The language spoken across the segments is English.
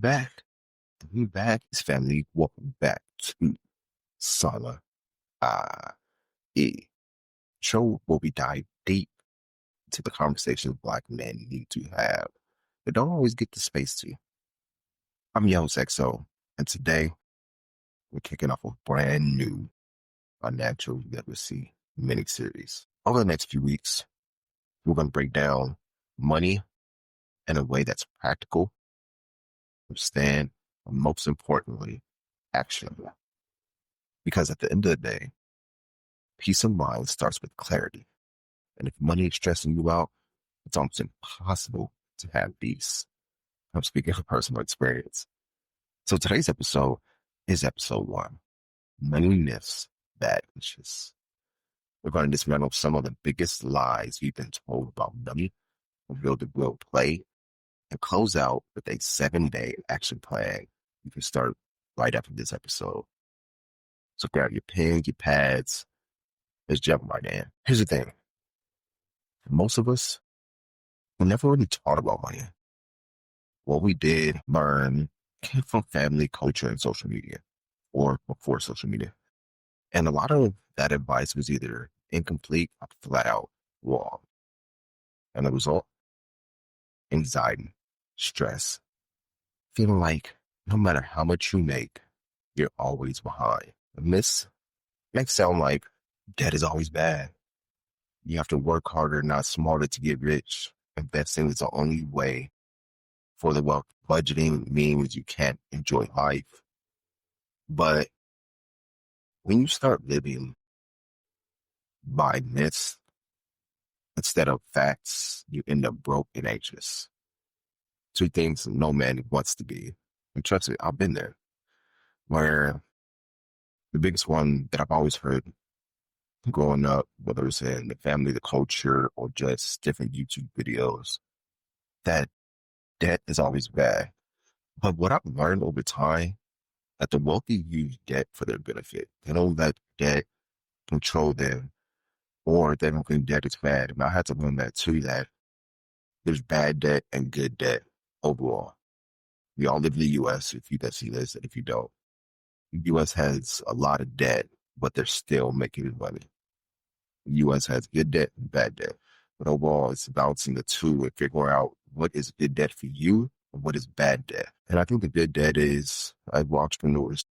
Back. We back is family. Welcome back to Sala E. Show where we dive deep into the conversations Black men need to have, but don't always get the space to. I'm your host XO, and today we're kicking off a brand new Unnatural Literacy miniseries. Over the next few weeks, we're going to break down money in a way that's practical, understand, and most importantly, actionable. Because at the end of the day, peace of mind starts with clarity. And if money is stressing you out, it's almost impossible to have peace. I'm speaking from personal experience. So today's episode is episode 1, Money Myths, Bad Wishes. We're going to dismantle some of the biggest lies we've been told about money, reveal the real play, and close out with a 7-day action plan you can start right after this episode. So grab your pen, your pads. Let's jump right in. Here's the thing. Most of us were never really taught about money. What we did learn came from family, culture, and social media, or before social media. And a lot of that advice was either incomplete or flat out wrong. And the result, anxiety, stress, feeling like no matter how much you make, you're always behind. And this makes sound like debt is always bad. You have to work harder, not smarter to get rich. Investing is the only way for the wealth. Budgeting means you can't enjoy life. But when you start living by myths instead of facts, you end up broke and anxious. 2 things no man wants to be. And trust me, I've been there. Where the biggest one that I've always heard growing up, whether it's in the family, the culture, or just different YouTube videos, that debt is always bad. But what I've learned over time, that the wealthy use debt for their benefit. They don't let debt control them, or they don't think debt is bad. And I had to learn that too, that there's bad debt and good debt overall. We all live in the U.S., if you can see this, and if you don't. The U.S. has a lot of debt, but they're still making money. The U.S. has good debt and bad debt. But overall, it's balancing the two and figuring out what is good debt for you and what is bad debt. And I think the good debt is, as entrepreneurs,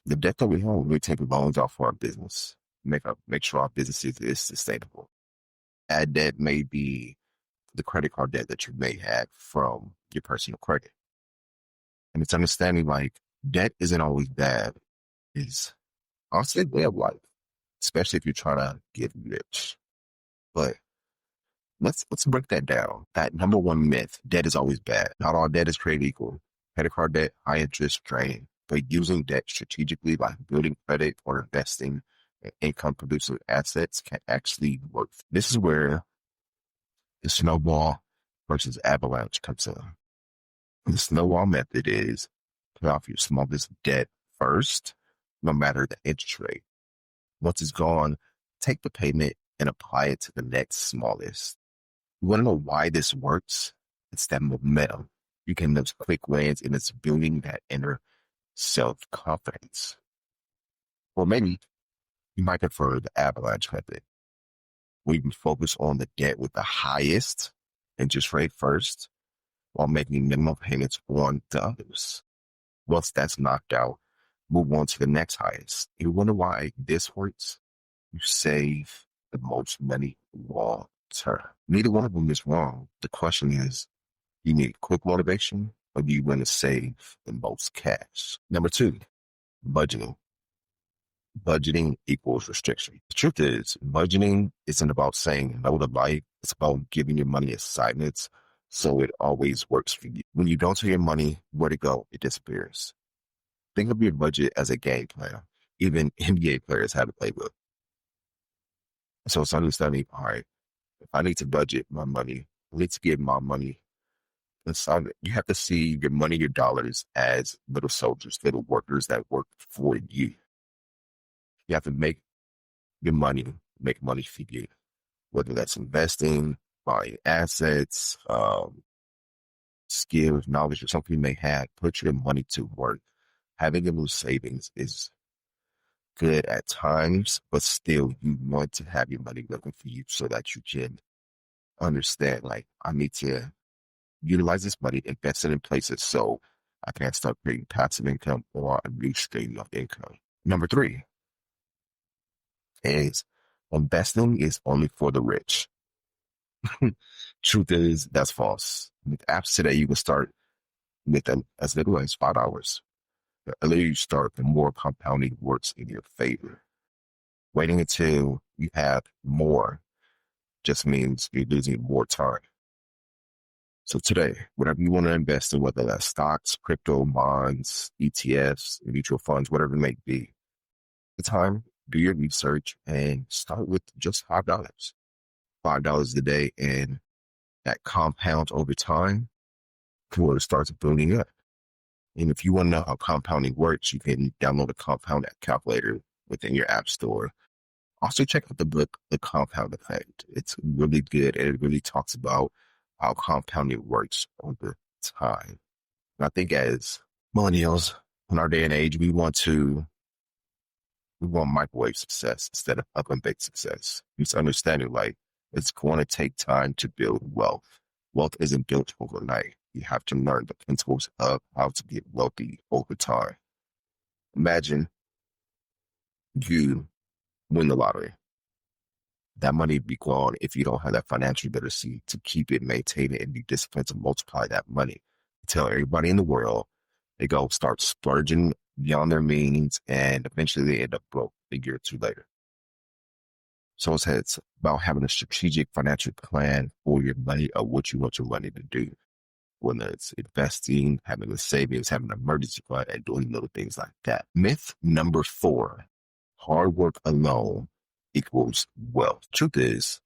the debt that we have, we take loans out for our business, make sure our business is sustainable. Bad debt may be the credit card debt that you may have from your personal credit. And it's understanding like debt isn't always bad. It's honestly a way of life, especially if you're trying to get rich. But let's break that down. That number one myth, debt is always bad. Not all debt is created equal. Credit card debt, high interest, drain. But using debt strategically, like building credit or investing in income producing assets, can actually work. This is where the snowball versus avalanche comes in. The snowball method is pay off your smallest debt first, no matter the interest rate. Once it's gone, take the payment and apply it to the next smallest. You want to know why this works? It's that momentum. You can have quick wins, and it's building that inner self-confidence. Or maybe you might prefer the avalanche method, where you can focus on the debt with the highest interest rate first, while making minimum payments on the others. Once that's knocked out, move on to the next highest. You wonder why this works? You save the most money long term. Neither one of them is wrong. The question is, you need quick motivation, or do you want to save the most cash? Number 2, budgeting. Budgeting equals restriction. The truth is, budgeting isn't about saying no to life. It's about giving your money assignments so it always works for you. When you don't tell your money where to go, it disappears. Think of your budget as a game plan. Even NBA players have a playbook. So it's understanding, all right, if I need to budget my money, I need to give my money. You have to see your money, your dollars as little soldiers, little workers that work for you. You have to make your money, make money for you, whether that's investing, buying assets, skill, knowledge, or something you may have, put your money to work. Having a little savings is good at times, but still you want to have your money working for you so that you can understand, like, I need to utilize this money, invest it in places so I can start creating passive income or a new stream of income. Number three is investing is only for the rich. Truth is, that's false. With apps today, you can start with as little as $5. The earlier you start, the more compounding works in your favor. Waiting until you have more just means you're losing more time. So today, whatever you want to invest in, whether that's stocks, crypto, bonds, ETFs, mutual funds, whatever it may be, the time, do your research and start with just $5. $5 a day, and that compounds over time to where it starts building up. And if you want to know how compounding works, you can download a compound calculator within your app store. Also, check out the book, The Compound Effect. It's really good, and it really talks about how compounding works over time. And I think as millennials in our day and age, we want microwave success instead of oven-baked success. It's understanding, like, it's going to take time to build wealth. Wealth isn't built overnight. You have to learn the principles of how to get wealthy over time. Imagine you win the lottery. That money be gone if you don't have that financial literacy to keep it, maintain it, and be disciplined to multiply that money. Tell everybody in the world, they go start splurging beyond their means, and eventually they end up broke a year or two later. So it's about having a strategic financial plan for your money or what you want your money to do. Whether it's investing, having a savings, having an emergency fund, and doing little things like that. Myth number 4, hard work alone equals wealth. Truth is,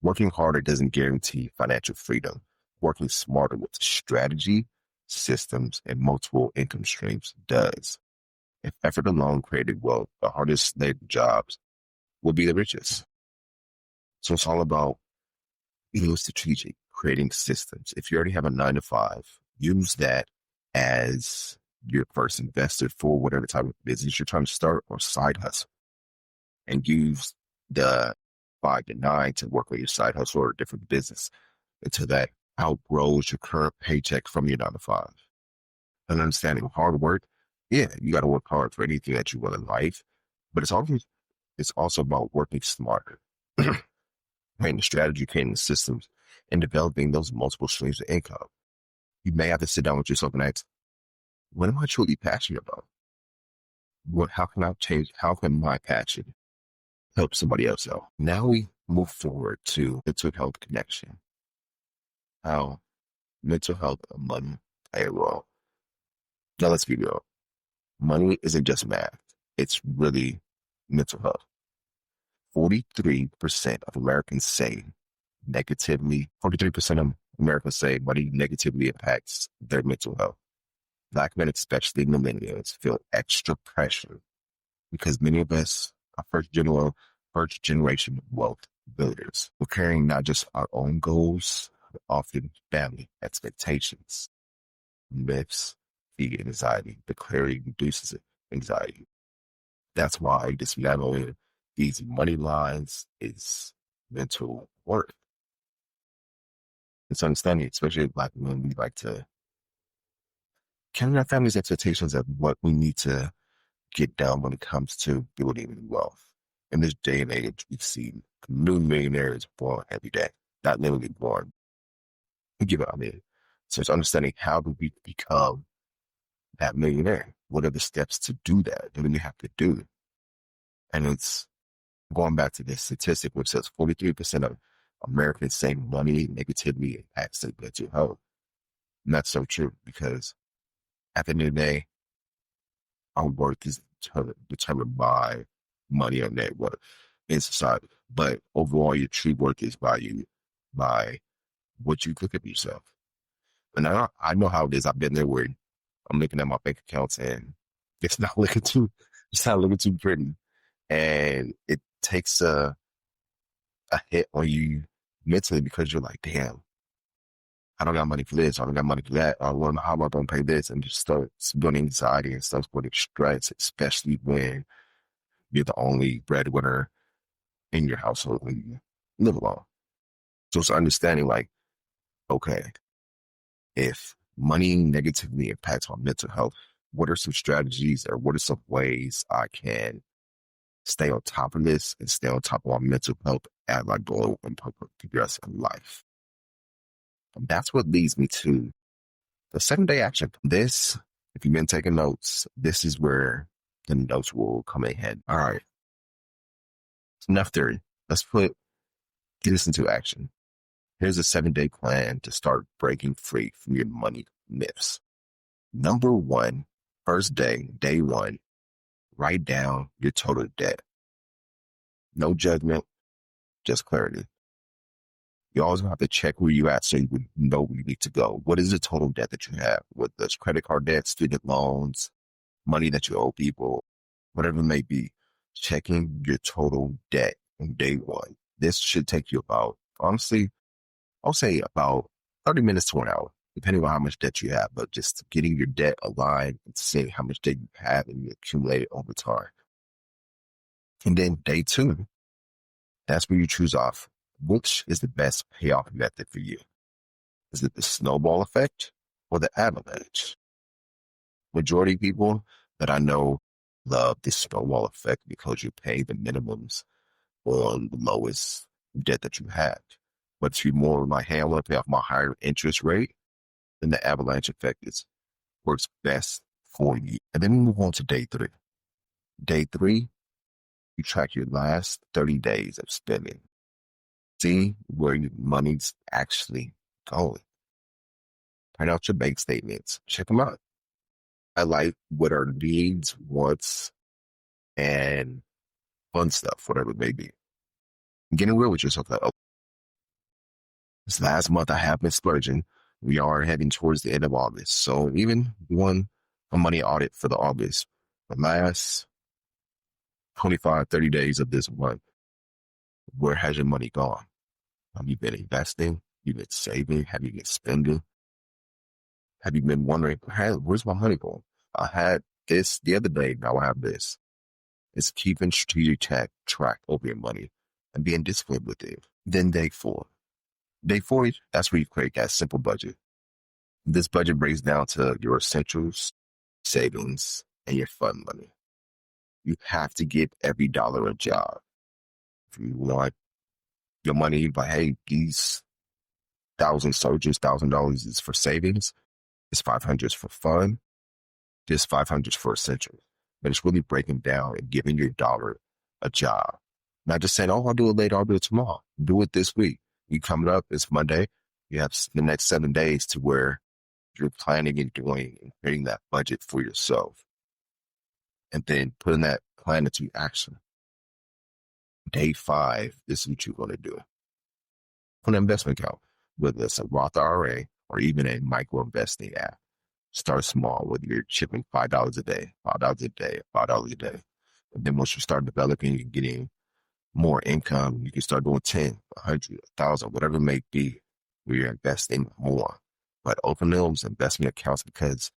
working harder doesn't guarantee financial freedom. Working smarter with strategy, systems, and multiple income streams does. If effort alone created wealth, the hardest labor jobs will be the richest. So it's all about being strategic, creating systems. If you already have a 9 to 5, use that as your first investor for whatever type of business you're trying to start or side hustle. And use the 5 to 9 to work on your side hustle or a different business until that outgrows your current paycheck from your 9 to 5. And understanding hard work, yeah, you got to work hard for anything that you want in life, but it's also about working smarter, creating the strategy, creating the systems, and developing those multiple streams of income. You may have to sit down with yourself and ask, what am I truly passionate about? How can my passion help somebody else out? Now we move forward to mental health connection. How mental health and money play a role. Now let's be real. Money isn't just math. It's really mental health. 43% of Americans say 43% of Americans say money negatively impacts their mental health. Black men, especially millennials, feel extra pressure because many of us are first generation wealth builders. We're carrying not just our own goals, but often family expectations. Myths feed anxiety. The clarity reduces anxiety. That's why dismantling these money lines is mental work. It's understanding, especially Black men, we like to carry our family's expectations of what we need to get done when it comes to building wealth. In this day and age, we see new millionaires born every day, not literally born. So it's understanding, how do we become that millionaire? What are the steps to do that? What do we have to do? And it's going back to this statistic, which says 43% of Americans say money negatively impacts their mental health. And that's so true, because at the end of the day, our worth is determined by money or net worth in society. But overall, your true worth is valued by what you look at yourself. And I know how it is. I've been there where I'm looking at my bank accounts and it's not looking too pretty. And it takes a hit on you mentally, because you're like, damn, I don't got money for this. I don't got money for that. Well, how am I going to pay this? And just starts building anxiety and starts building stress, especially when you're the only breadwinner in your household when you live alone. So it's understanding like, okay, if money negatively impacts my mental health, what are some strategies or what are some ways I can stay on top of this and stay on top of my mental health as I go and progress in life? And that's what leads me to the 7-day action. This, if you've been taking notes, this is where the notes will come in handy. All right. Enough theory. Let's get this into action. Here's a 7-day plan to start breaking free from your money myths. Number one, first day, day one, write down your total debt. No judgment, just clarity. You always have to check where you're at so you would know where you need to go. What is the total debt that you have? What does credit card debt, student loans, money that you owe people, whatever it may be. Checking your total debt on day one. This should take you about, honestly, I'll say about 30 minutes to an hour, depending on how much debt you have, but just getting your debt aligned and seeing how much debt you have and you accumulate it over time. And then day two, that's where you choose off which is the best payoff method for you. Is it the snowball effect or the avalanche? Majority of people that I know love the snowball effect because you pay the minimums on the lowest debt that you have. But if you're more like, hey, I want to pay off my higher interest rate, then the avalanche effect works best for you. And then we move on to day three. Day three, you track your last 30 days of spending. See where your money's actually going. Print out your bank statements. Check them out. Highlight what are needs, wants, and fun stuff, whatever it may be. Getting real with yourself. Like, oh, this last month I have been splurging. We are heading towards the end of August. So even one a money audit for the August. The last 25, 30 days of this month, where has your money gone? Have you been investing? You've been saving? Have you been spending? Have you been wondering, hey, where's my money going? I had this the other day. Now I have this. It's keeping strategic track over your money and being disciplined with it. Then day four. Day four, that's where you create that simple budget. This budget breaks down to your essentials, savings, and your fun money. You have to give every dollar a job. If you want your money, but hey, these $1,000 is for savings. It's $500 for fun. This $500 for essentials. But it's really breaking down and giving your dollar a job. Not just saying, oh, I'll do it later, I'll do it tomorrow. Do it this week. You coming up, it's Monday. You have the next 7 days to where you're planning and doing and creating that budget for yourself. And then putting that plan into action. Day 5, this is what you're going to do. Put an investment account, whether it's a Roth IRA or even a micro investing app. Start small, whether you're chipping $5 a day, $5 a day, $5 a day. And then once you start developing, you're getting more income, you can start doing 10, 100, 1,000, whatever it may be, where you're investing more. But open those investment accounts because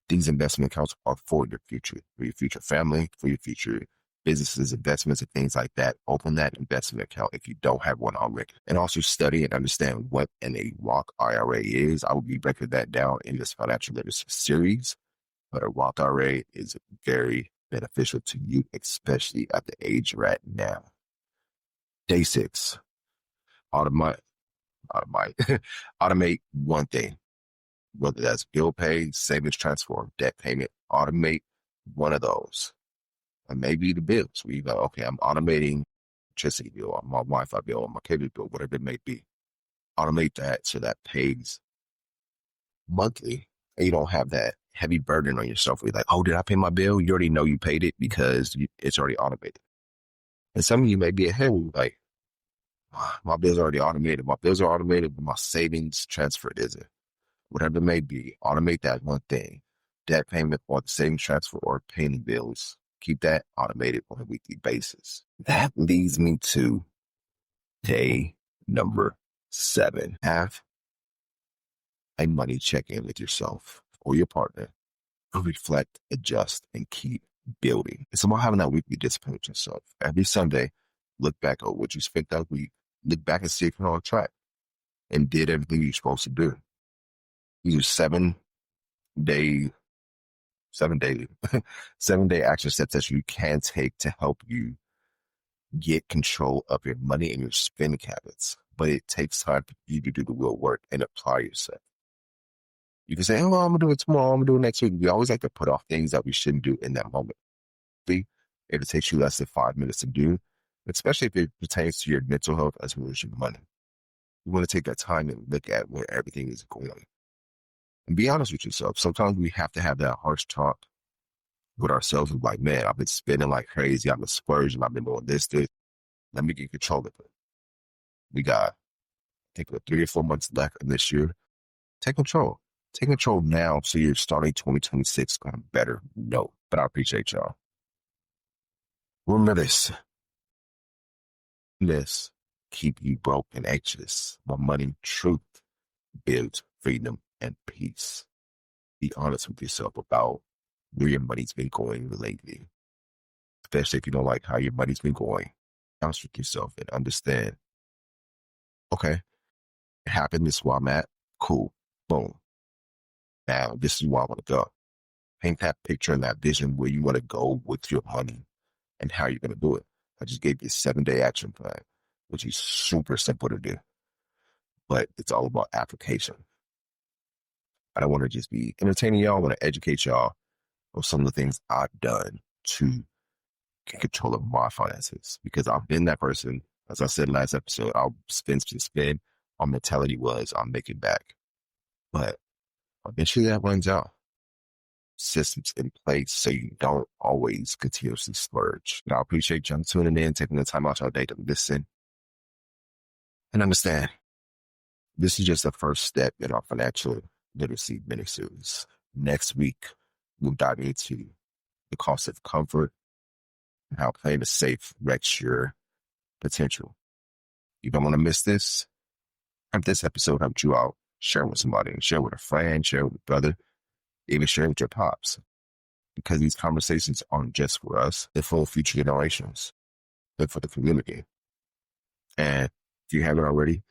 these investment accounts are for your future family, for your future businesses, investments, and things like that. Open that investment account if you don't have one already. And also study and understand what a Roth IRA is. I will be breaking that down in this financial literacy series. But a Roth IRA is very beneficial to you, especially at the age you're at now. Day 6, automate one thing, whether that's bill pay, savings transfer, debt payment. Automate one of those. And maybe the bills where you go, okay, I'm automating electricity bill, or my Wi-Fi bill, or my cable bill, whatever it may be. Automate that so that pays monthly, and you don't have that heavy burden on yourself. Where you're like, oh, did I pay my bill? You already know you paid it because it's already automated. And some of you may be ahead, like, my bills are already automated. My bills are automated, but my savings transfer isn't. Whatever it may be, automate that one thing. Debt payment or the savings transfer or paying bills. Keep that automated on a weekly basis. That leads me to day number 7. Have a money check-in with yourself or your partner. Reflect, adjust, and keep building. It's about having that weekly discipline with yourself. Every Sunday, look back at what you spent that week. Look back and see if you're on track and did everything you're supposed to do. Use 7 day, 7 day, 7 day action steps that you can take to help you get control of your money and your spending habits. But it takes time for you to do the real work and apply yourself. You can say, oh, I'm going to do it tomorrow. I'm going to do it next week. We always like to put off things that we shouldn't do in that moment. It takes you less than 5 minutes to do, especially if it pertains to your mental health as well as your money. You want to take that time and look at where everything is going. And be honest with yourself. Sometimes we have to have that harsh talk with ourselves. Like, man, I've been spending like crazy. I've been splurging. I've been doing this. Let me get control of it. We got, I think, 3 or 4 months left in this year. Take control. Take control now so you're starting 2026 on a better note. But I appreciate y'all. Remember this keep you broke and anxious. More money, truth, builds freedom and peace. Be honest with yourself about where your money's been going lately, especially if you don't like how your money's been going. Be honest with yourself and understand, okay, it happened. This is where I'm at. Cool. Boom. Now, this is where I want to go. Paint that picture and that vision where you want to go with your money and how you're going to do it. I just gave you a 7-day action plan, which is super simple to do, but it's all about application. I don't want to just be entertaining y'all. I want to educate y'all on some of the things I've done to get control of my finances because I've been that person. As I said last episode, I'll spend. Our mentality was I'll make it back. But eventually that runs out. Systems in place so you don't always continuously splurge. And I appreciate y'all tuning in, taking the time out your day to listen and understand. This is just the first step in our financial literacy miniseries. Next week, we'll dive into the cost of comfort and how playing it safe wrecks your potential. You don't want to miss this. If this episode helped you out, share with somebody, share with a friend, share with a brother, even share with your pops. Because these conversations aren't just for us, they're for future generations, they're for the community. And if you haven't already,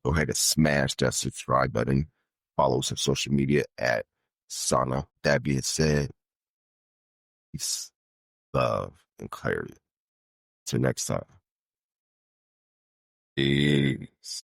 go ahead and smash that subscribe button. Follow us on social media at Sana. That being said, peace, love, and clarity. Till next time. Peace.